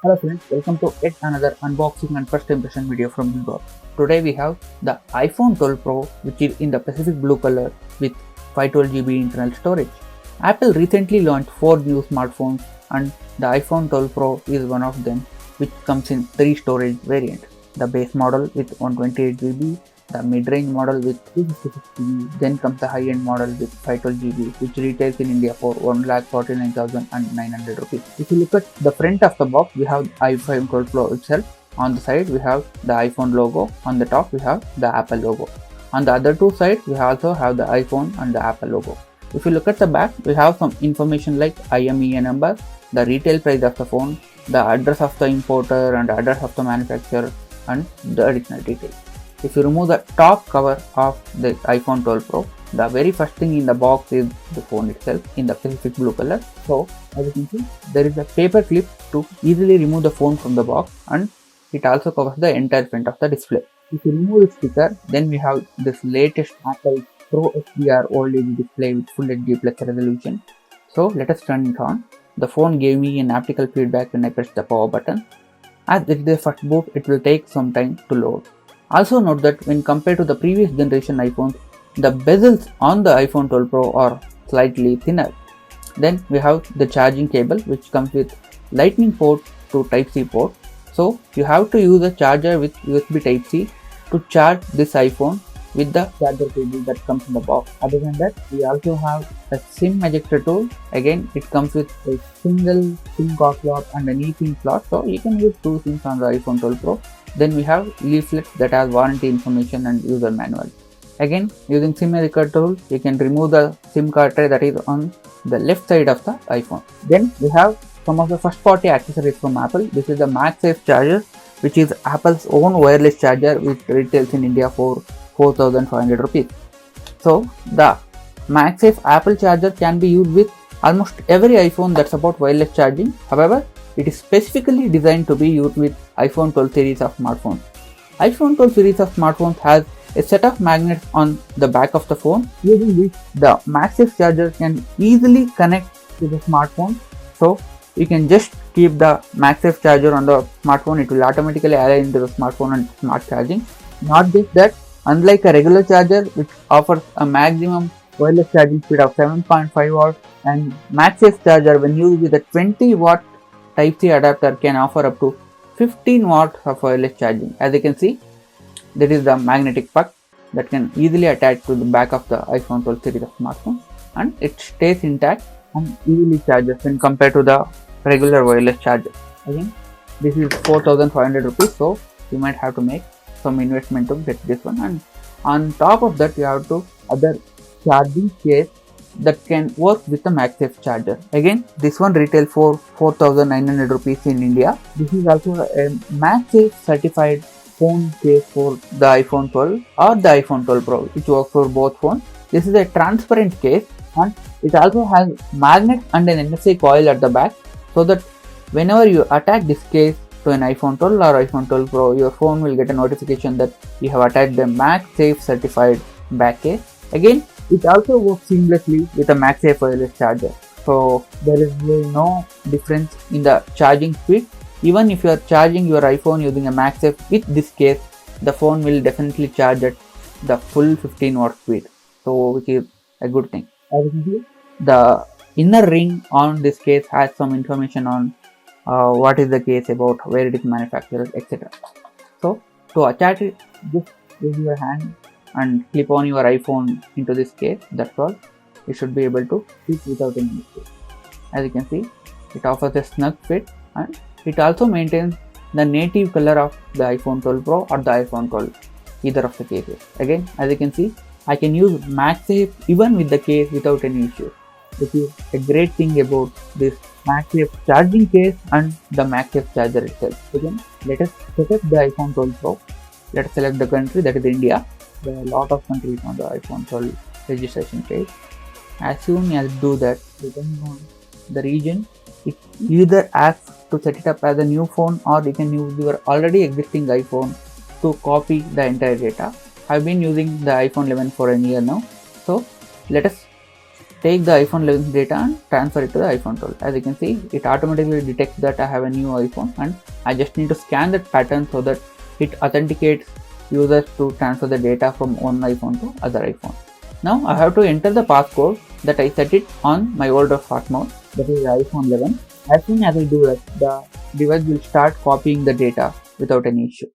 Hello friends, welcome to yet another unboxing and first impression video from Billboard. Today we have the iPhone 12 Pro, which is in the Pacific blue color with 512GB internal storage. Apple recently launched 4 new smartphones and the iPhone 12 Pro is one of them, which comes in 3 storage variants. The base model with 128GB, the mid-range model with 256GB, then comes the high-end model with 512GB, which retails in India for 1,49,900 rupees. If you look at the front of the box, we have the iPhone 12 Pro itself. On the side, we have the iPhone logo. On the top, we have the Apple logo. On the other two sides, we also have the iPhone and the Apple logo. If you look at the back, we have some information like IMEI number, the retail price of the phone, the address of the importer and address of the manufacturer, and the additional details. If you remove the top cover of the iPhone 12 Pro, the very first thing in the box is the phone itself in the Pacific blue color. So as you can see, there is a paper clip to easily remove the phone from the box, and it also covers the entire front of the display. If you remove the sticker, then we have this latest Apple Pro HDR OLED display with Full HD plus resolution. So let us turn it on. The phone gave me an haptical feedback when I pressed the power button. As it is the first boot, it will take some time to load. Also note that when compared to the previous generation iPhones, the bezels on the iPhone 12 Pro are slightly thinner. Then we have the charging cable, which comes with Lightning port to Type-C port. So you have to use a charger with USB Type-C to charge this iPhone with the charger cable that comes in the box. Other than that, we also have a SIM ejector tool. Again, it comes with a single SIM card slot and an eSIM slot, so you can use 2 SIMs on the iPhone 12 Pro. Then we have leaflets that has warranty information and user manual. Again, using SIM ejector tool, you can remove the SIM card tray that is on the left side of the iPhone. Then we have some of the first party accessories from Apple. This is the MagSafe Charger, which is Apple's own wireless charger which retails in India for 4,500 rupees. So the MagSafe Apple charger can be used with almost every iPhone that supports wireless charging. However, it is specifically designed to be used with iPhone 12 series of smartphones. iPhone 12 series of smartphones has a set of magnets on the back of the phone, using which the MagSafe charger can easily connect to the smartphone. So you can just keep the MagSafe charger on the smartphone, it will automatically align to the smartphone and smart charging. Not just that, unlike a regular charger which offers a maximum wireless charging speed of 7.5 watts, and MagSafe charger when used with a 20 watt Type-C adapter can offer up to 15 watts of wireless charging. As you can see, that is the magnetic puck that can easily attach to the back of the iPhone 12 series of smartphone, and it stays intact and easily charges when compared to the regular wireless charger. Again, this is 4,500 rupees, so you might have to make some investment to get this one. And on top of that, you have to other charging case that can work with the MagSafe charger. Again, this one retails for 4,900 rupees in India. This is also a MagSafe certified phone case for the iPhone 12 or the iPhone 12 Pro, which works for both phones. This is a transparent case, and it also has magnet and an NSA coil at the back, so that whenever you attach this case to an iPhone 12 or iPhone 12 Pro, your phone will get a notification that you have attached the MagSafe certified back case. Again, it also works seamlessly with a MagSafe wireless charger, so there is really no difference in the charging speed. Even if you are charging your iPhone using a MagSafe with this case, the phone will definitely charge at the full 15 watt speed, so which is a good thing. As you can see, the inner ring on this case has some information on what is the case about, where it is manufactured, etc. So to attach it, just use your hand and clip on your iPhone into this case. That's all. You should be able to fit without any mistake. As you can see, it offers a snug fit, and it also maintains the native color of the iPhone 12 Pro or the iPhone 12, either of the cases. Again, as you can see, I can use MagSafe even with the case without any issue, which is a great thing about this MagSafe charging case and the MagSafe charger itself. Again, let us set up the iPhone 12 Pro. Let us select the country, that is India. There are a lot of countries on the iPhone 12 registration page. As soon as you do that, depending on the region, it either asks to set it up as a new phone, or you can use your already existing iPhone to copy the entire data. I've been using the iPhone 11 for a year now, so let us take the iPhone 11 data and transfer it to the iPhone 12. As you can see, it automatically detects that I have a new iPhone, and I just need to scan that pattern so that it authenticates users to transfer the data from one iPhone to other iPhone. Now I have to enter the passcode that I set it on my older smart mode, that is iPhone 11. As soon as I do that, the device will start copying the data without any issue.